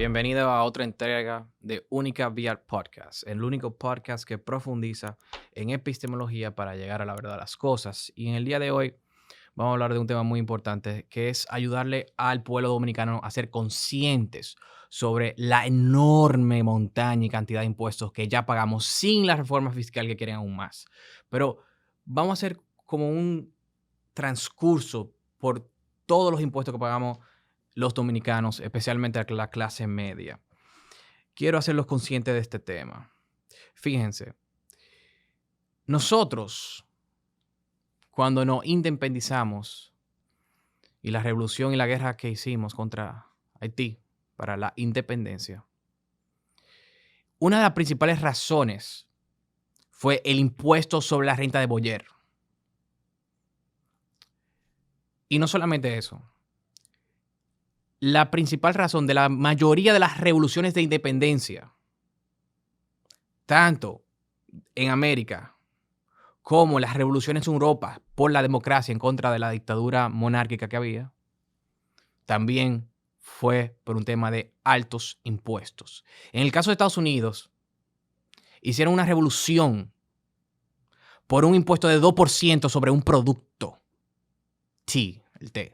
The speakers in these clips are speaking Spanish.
Bienvenido a otra entrega de Única VR Podcast, el único podcast que profundiza en epistemología para llegar a la verdad de las cosas. Y en el día de hoy vamos a hablar de un tema muy importante, que es ayudarle al pueblo dominicano a ser conscientes sobre la enorme montaña y cantidad de impuestos que ya pagamos sin la reforma fiscal que quieren aún más. Pero vamos a hacer como un transcurso por todos los impuestos que pagamos los dominicanos, especialmente a la clase media. Quiero hacerlos conscientes de este tema. Fíjense, nosotros, cuando nos independizamos y la revolución y la guerra que hicimos contra Haití para la independencia, una de las principales razones fue el impuesto sobre la renta de Boyer. Y no solamente eso. La principal razón de la mayoría de las revoluciones de independencia, tanto en América como las revoluciones en Europa por la democracia en contra de la dictadura monárquica que había, también fue por un tema de altos impuestos. En el caso de Estados Unidos, hicieron una revolución por un impuesto de 2% sobre un producto. Sí, el té.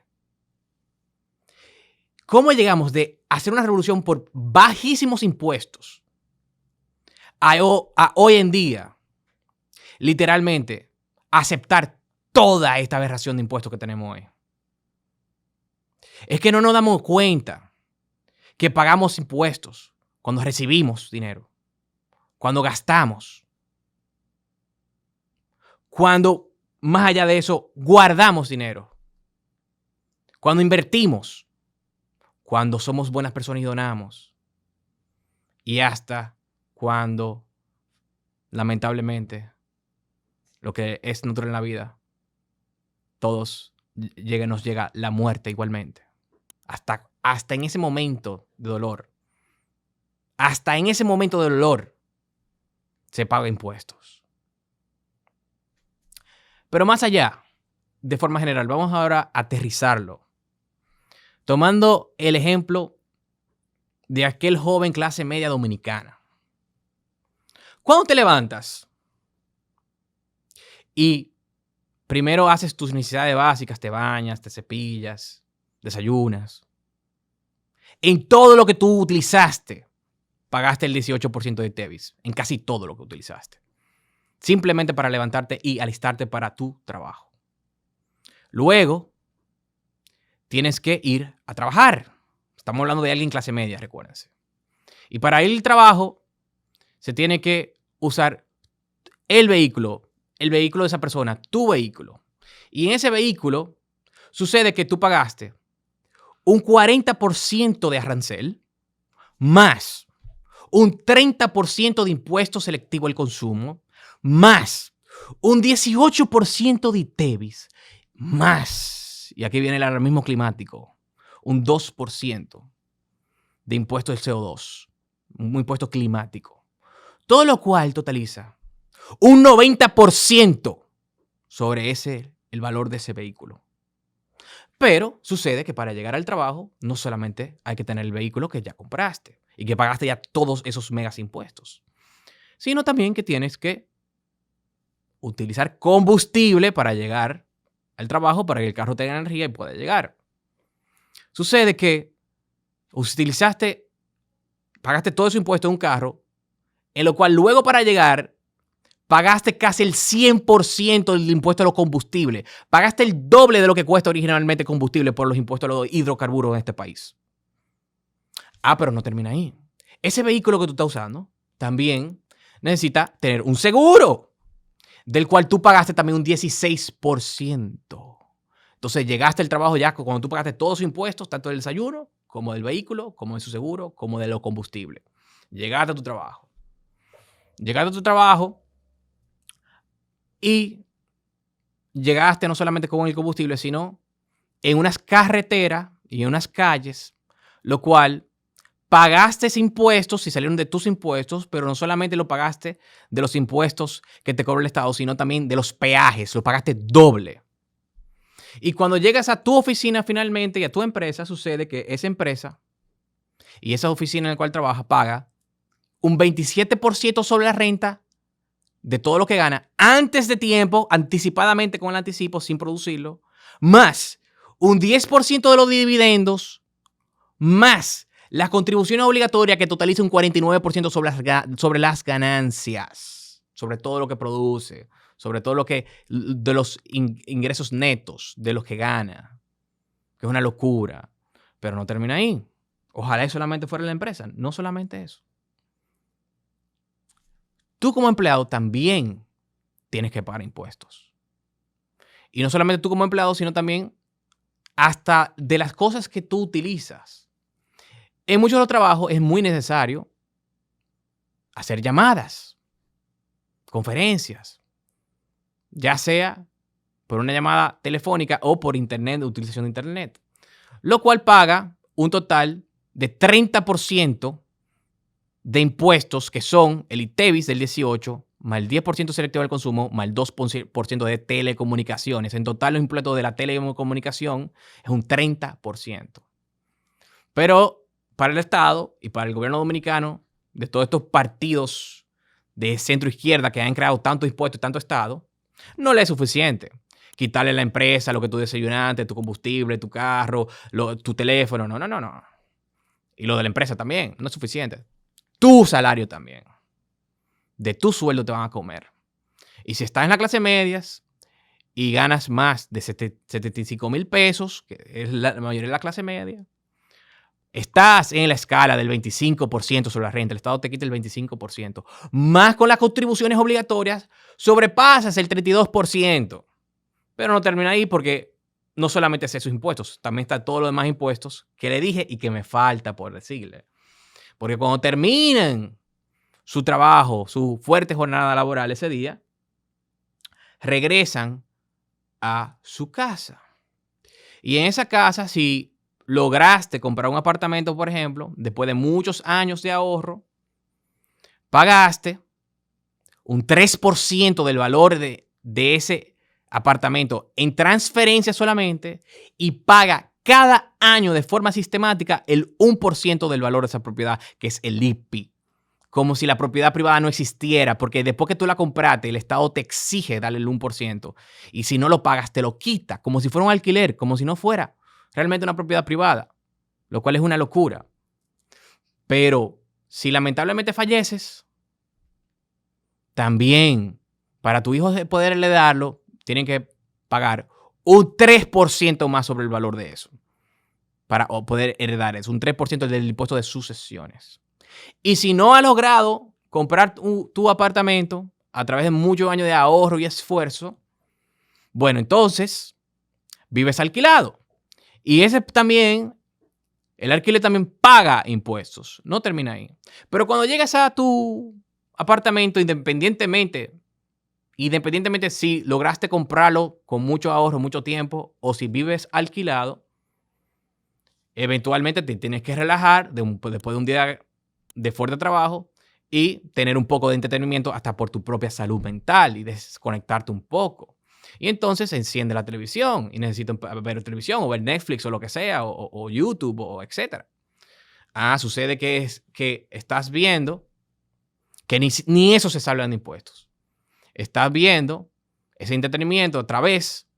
¿Cómo llegamos de hacer una revolución por bajísimos impuestos a hoy en día, literalmente, aceptar toda esta aberración de impuestos que tenemos hoy? Es que no nos damos cuenta que pagamos impuestos cuando recibimos dinero, cuando gastamos, cuando, más allá de eso, guardamos dinero, cuando invertimos, cuando somos buenas personas y donamos, y hasta cuando, lamentablemente, lo que es natural en la vida, nos llega la muerte igualmente. Hasta en ese momento de dolor, se paga impuestos. Pero más allá, de forma general, vamos ahora a aterrizarlo. Tomando el ejemplo de aquel joven clase media dominicana. Cuando te levantas y primero haces tus necesidades básicas, te bañas, te cepillas, desayunas, en todo lo que tú utilizaste, pagaste el 18% de TEBIS, en casi todo lo que utilizaste. Simplemente para levantarte y alistarte para tu trabajo. Luego, tienes que ir a trabajar. Estamos hablando de alguien clase media, recuérdense. Y para ir al trabajo, se tiene que usar el vehículo de esa persona, tu vehículo. Y en ese vehículo sucede que tú pagaste un 40% de arancel, más un 30% de impuesto selectivo al consumo, más un 18% de TEBIS, más, y aquí viene el alarmismo climático, un 2% de impuesto del CO2, un impuesto climático. Todo lo cual totaliza un 90% sobre el valor de ese vehículo. Pero sucede que para llegar al trabajo no solamente hay que tener el vehículo que ya compraste y que pagaste ya todos esos megas impuestos, sino también que tienes que utilizar combustible para llegar al trabajo, para que el carro tenga energía y pueda llegar. Sucede que pagaste todo ese impuesto en un carro, en lo cual luego para llegar pagaste casi el 100% del impuesto a los combustibles. Pagaste el doble de lo que cuesta originalmente combustible por los impuestos a los hidrocarburos en este país. Pero no termina ahí. Ese vehículo que tú estás usando también necesita tener un seguro, del cual tú pagaste también un 16%. Entonces llegaste al trabajo ya cuando tú pagaste todos sus impuestos, tanto del desayuno, como del vehículo, como de su seguro, como de los combustibles. Llegaste a tu trabajo. Y llegaste no solamente con el combustible, sino en unas carreteras y en unas calles, lo cual pagaste impuestos, si salieron de tus impuestos, pero no solamente lo pagaste de los impuestos que te cobra el Estado, sino también de los peajes, lo pagaste doble. Y cuando llegas a tu oficina finalmente y a tu empresa, sucede que esa empresa y esa oficina en la cual trabaja paga un 27% sobre la renta de todo lo que gana antes de tiempo, anticipadamente con el anticipo, sin producirlo, más un 10% de los dividendos, más las contribuciones obligatorias que totaliza un 49% sobre las ganancias, sobre todo lo que produce, sobre todo lo que de los ingresos netos, de los que gana, que es una locura. Pero no termina ahí. Ojalá eso solamente fuera la empresa, no solamente eso. Tú como empleado también tienes que pagar impuestos. Y no solamente tú como empleado, sino también hasta de las cosas que tú utilizas. En muchos de los trabajos es muy necesario hacer llamadas, conferencias, ya sea por una llamada telefónica o por internet, de utilización de internet, lo cual paga un total de 30% de impuestos, que son el ITEVIS del 18%, más el 10% selectivo del consumo, más el 2% de telecomunicaciones. En total, los impuestos de la telecomunicación es un 30%. Pero para el Estado y para el gobierno dominicano, de todos estos partidos de centro izquierda que han creado tantos impuestos y tanto Estado, no le es suficiente. Quitarle a la empresa lo que tú desayunaste, tu combustible, tu carro, tu teléfono. No. Y lo de la empresa también, no es suficiente. Tu salario también. De tu sueldo te van a comer. Y si estás en la clase medias y ganas más de 75,000 pesos, que es la mayoría de la clase media, estás en la escala del 25% sobre la renta. El Estado te quita el 25%. Más con las contribuciones obligatorias, sobrepasas el 32%. Pero no termina ahí, porque no solamente es esos impuestos, también está todos los demás impuestos que le dije y que me falta por decirle. Porque cuando terminan su trabajo, su fuerte jornada laboral ese día, regresan a su casa. Y en esa casa, si lograste comprar un apartamento, por ejemplo, después de muchos años de ahorro, pagaste un 3% del valor de ese apartamento en transferencia solamente, y paga cada año de forma sistemática el 1% del valor de esa propiedad, que es el IPI. Como si la propiedad privada no existiera, porque después que tú la compraste, el Estado te exige darle el 1%. Y si no lo pagas, te lo quita, como si fuera un alquiler, como si no fuera realmente una propiedad privada, lo cual es una locura. Pero si lamentablemente falleces, también para tu hijo poder heredarlo, tienen que pagar un 3% más sobre el valor de eso para poder heredar eso, un 3% del impuesto de sucesiones. Y si no has logrado comprar tu apartamento a través de muchos años de ahorro y esfuerzo, bueno, entonces vives alquilado. Y ese también, el alquiler también paga impuestos. No termina ahí. Pero cuando llegas a tu apartamento, independientemente si lograste comprarlo con mucho ahorro, mucho tiempo, o si vives alquilado, eventualmente te tienes que relajar después de un día de fuerte trabajo y tener un poco de entretenimiento hasta por tu propia salud mental y desconectarte un poco. Y entonces enciende la televisión y necesitas ver televisión o ver Netflix o lo que sea, o YouTube o etc. Sucede que estás viendo que ni eso se salvan de impuestos. Estás viendo ese entretenimiento a través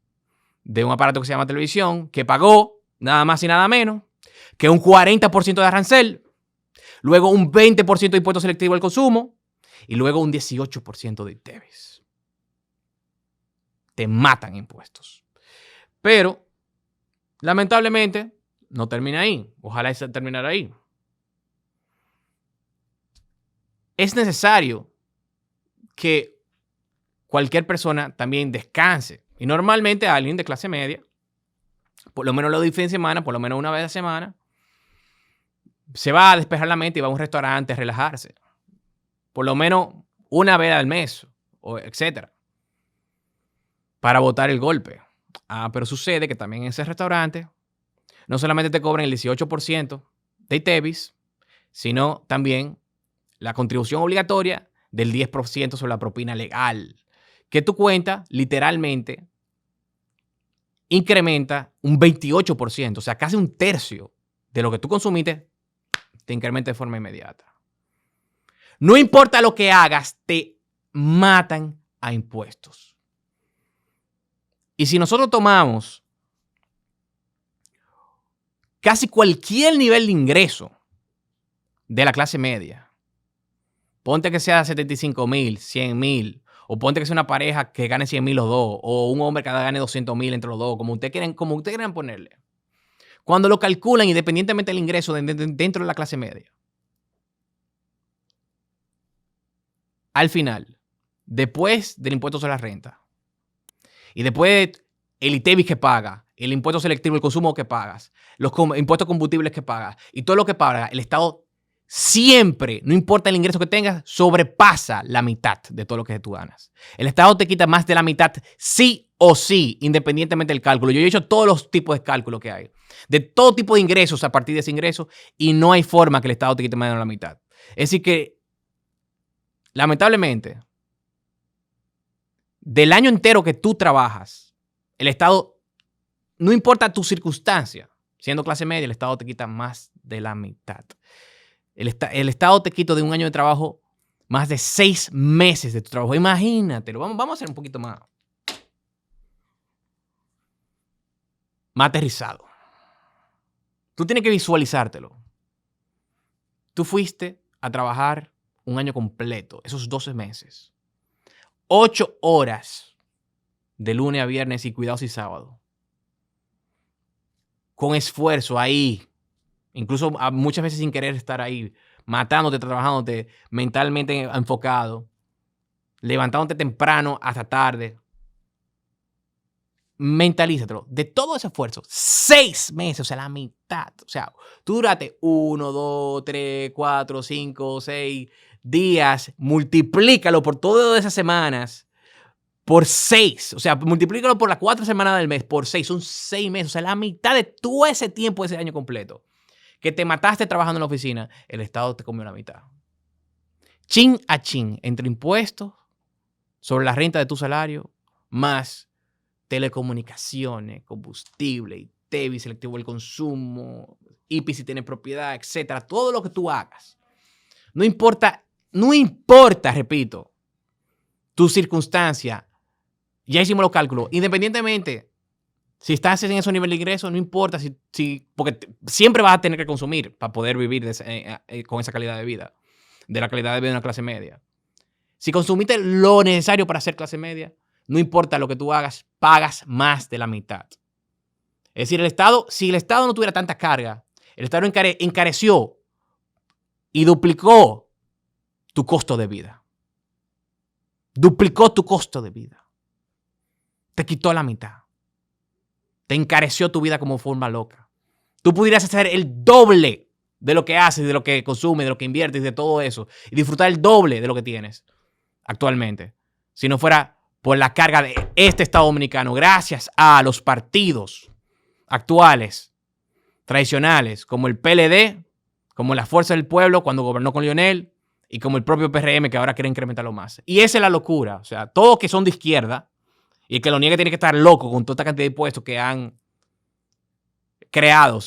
de un aparato que se llama televisión, que pagó nada más y nada menos que un 40% de arancel, luego un 20% de impuesto selectivo al consumo y luego un 18% de ITEVIS. Te matan impuestos. Pero, lamentablemente, no termina ahí. Ojalá terminara ahí. Es necesario que cualquier persona también descanse. Y normalmente alguien de clase media, por lo menos los fines de semana, por lo menos una vez a la semana, se va a despejar la mente y va a un restaurante a relajarse. Por lo menos una vez al mes, etc. Para botar el golpe. Pero sucede que también en ese restaurante no solamente te cobran el 18% de ITEVIS, sino también la contribución obligatoria del 10% sobre la propina legal, que tu cuenta literalmente incrementa un 28%, o sea, casi un tercio de lo que tú consumiste, te incrementa de forma inmediata. No importa lo que hagas, te matan a impuestos. Y si nosotros tomamos casi cualquier nivel de ingreso de la clase media, ponte que sea 75,000, 100,000, o ponte que sea una pareja que gane 100,000 los dos, o un hombre que gane 200,000 entre los dos, como ustedes quieran ponerle. Cuando lo calculan, independientemente del ingreso dentro de la clase media, al final, después del impuesto sobre la renta, y después el ITEVIS que paga, el impuesto selectivo, el consumo que pagas, los impuestos combustibles que pagas, y todo lo que paga, el Estado siempre, no importa el ingreso que tengas, sobrepasa la mitad de todo lo que tú ganas. El Estado te quita más de la mitad sí o sí, independientemente del cálculo. Yo he hecho todos los tipos de cálculos que hay, de todo tipo de ingresos a partir de ese ingreso, y no hay forma que el Estado te quite más de la mitad. Es decir que, lamentablemente, del año entero que tú trabajas, el Estado, no importa tu circunstancia, siendo clase media, el Estado te quita más de la mitad. El Estado te quita de un año de trabajo más de 6 meses de tu trabajo. Imagínatelo. Vamos a hacer un poquito más aterrizado. Tú tienes que visualizártelo. Tú fuiste a trabajar un año completo, esos 12 meses. 8 horas de lunes a viernes y cuidados y sábado. Con esfuerzo ahí. Incluso muchas veces sin querer estar ahí, matándote, trabajándote, mentalmente enfocado, levantándote temprano hasta tarde. Mentalízatelo. De todo ese esfuerzo, 6 meses, o sea, la mitad. O sea, tú duraste 1, 2, 3, 4, 5, 6 días, multiplícalo por todas esas semanas, por 6. O sea, multiplícalo por las 4 semanas del mes, por 6. Son 6 meses, o sea, la mitad de todo ese tiempo, ese año completo. Que te mataste trabajando en la oficina, el Estado te comió la mitad. Chin a chin, entre impuestos sobre la renta de tu salario, más telecomunicaciones, combustible, ITEVIS, selectivo del consumo, IPI si tienes propiedad, etcétera. Todo lo que tú hagas. No importa, repito, tu circunstancia. Ya hicimos los cálculos. Independientemente, si estás en ese nivel de ingreso, no importa porque siempre vas a tener que consumir para poder vivir con esa calidad de vida, de la calidad de vida de una clase media. Si consumiste lo necesario para ser clase media, no importa lo que tú hagas, pagas más de la mitad. Es decir, si el Estado no tuviera tanta carga, el Estado encareció y duplicó tu costo de vida. Duplicó tu costo de vida. Te quitó la mitad. Te encareció tu vida como forma loca. Tú pudieras hacer el doble de lo que haces, de lo que consumes, de lo que inviertes, de todo eso. Y disfrutar el doble de lo que tienes actualmente. Si no fuera por la carga de este Estado dominicano, gracias a los partidos actuales, tradicionales, como el PLD, como la Fuerza del Pueblo cuando gobernó con Lionel, y como el propio PRM que ahora quiere incrementarlo más. Y esa es la locura. O sea, todos que son de izquierda, y el que lo niegue tiene que estar loco con toda esta cantidad de impuestos que han creado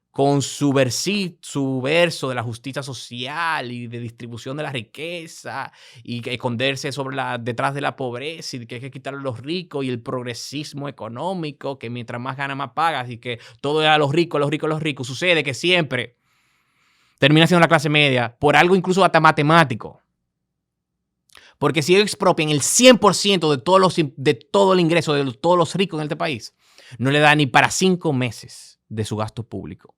con su verso de la justicia social y de distribución de la riqueza y que esconderse detrás de la pobreza y que hay que quitarle a los ricos y el progresismo económico, que mientras más ganas más pagas y que todo es a los ricos, los ricos, los ricos. Sucede que siempre termina siendo la clase media por algo incluso hasta matemático. Porque si ellos expropian el 100% de todo el ingreso de todos los ricos en este país, no le dan ni para 5 meses de su gasto público.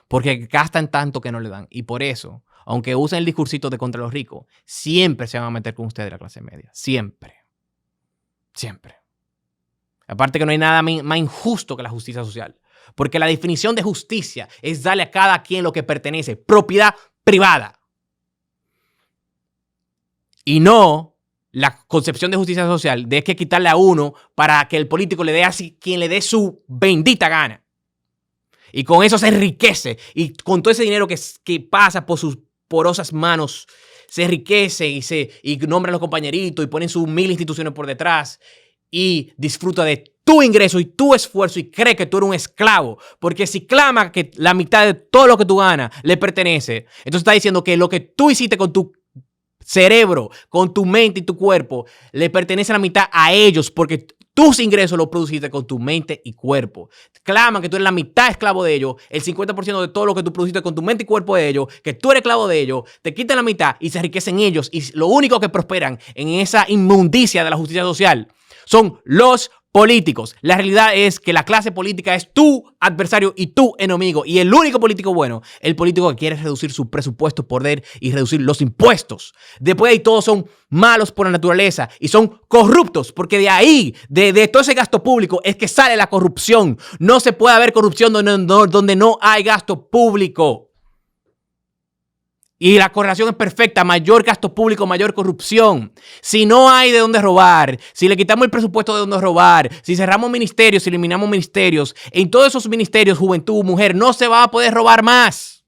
Porque gastan tanto que no le dan. Y por eso, aunque usen el discursito de contra los ricos, siempre se van a meter con ustedes la clase media. Siempre. Siempre. Aparte que no hay nada más injusto que la justicia social. Porque la definición de justicia es darle a cada quien lo que pertenece. Propiedad privada. Y no la concepción de justicia social de que quitarle a uno para que el político le dé a quien le dé su bendita gana. Y con eso se enriquece. Y con todo ese dinero que pasa por sus porosas manos, se enriquece y nombra a los compañeritos y ponen sus 1000 instituciones por detrás y disfruta de tu ingreso y tu esfuerzo y cree que tú eres un esclavo. Porque si clama que la mitad de todo lo que tú ganas le pertenece, entonces está diciendo que lo que tú hiciste con tu cerebro, con tu mente y tu cuerpo, le pertenece a la mitad a ellos porque tus ingresos los produciste con tu mente y cuerpo. Claman que tú eres la mitad esclavo de ellos, el 50% de todo lo que tú produciste con tu mente y cuerpo de ellos, que tú eres esclavo de ellos, te quitan la mitad y se enriquecen ellos. Y lo único que prosperan en esa inmundicia de la justicia social son los políticos. La realidad es que la clase política es tu adversario y tu enemigo. Y el único político bueno, el político que quiere reducir su presupuesto, poder y reducir los impuestos. Después de ahí todos son malos por la naturaleza y son corruptos, porque de ahí, de todo ese gasto público, es que sale la corrupción. No se puede haber corrupción donde no hay gasto público. Y la correlación es perfecta. Mayor gasto público, mayor corrupción. Si no hay de dónde robar, si le quitamos el presupuesto de dónde robar, si cerramos ministerios, si eliminamos ministerios, en todos esos ministerios, juventud, mujer, no se va a poder robar más.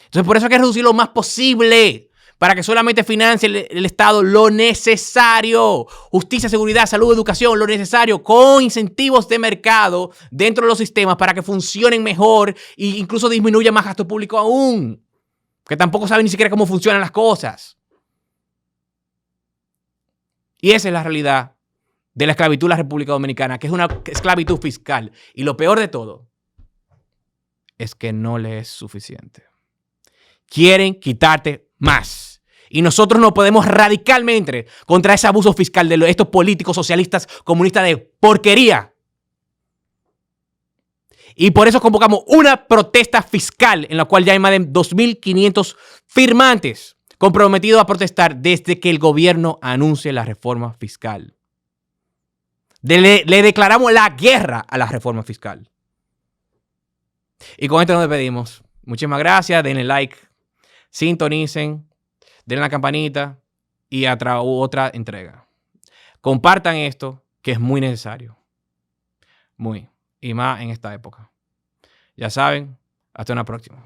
Entonces, por eso hay que reducir lo más posible para que solamente financie el Estado lo necesario. Justicia, seguridad, salud, educación, lo necesario, con incentivos de mercado dentro de los sistemas para que funcionen mejor e incluso disminuya más gasto público aún. Que tampoco saben ni siquiera cómo funcionan las cosas. Y esa es la realidad de la esclavitud en la República Dominicana, que es una esclavitud fiscal. Y lo peor de todo es que no le es suficiente. Quieren quitarte más. Y nosotros nos podemos radicalmente contra ese abuso fiscal de estos políticos socialistas comunistas de porquería. Y por eso convocamos una protesta fiscal en la cual ya hay más de 2.500 firmantes comprometidos a protestar desde que el gobierno anuncie la reforma fiscal. Le declaramos la guerra a la reforma fiscal. Y con esto nos despedimos. Muchísimas gracias. Denle like, sintonicen, denle la campanita y a otra entrega. Compartan esto, que es muy necesario. Muy. Y más en esta época. Ya saben, hasta una próxima.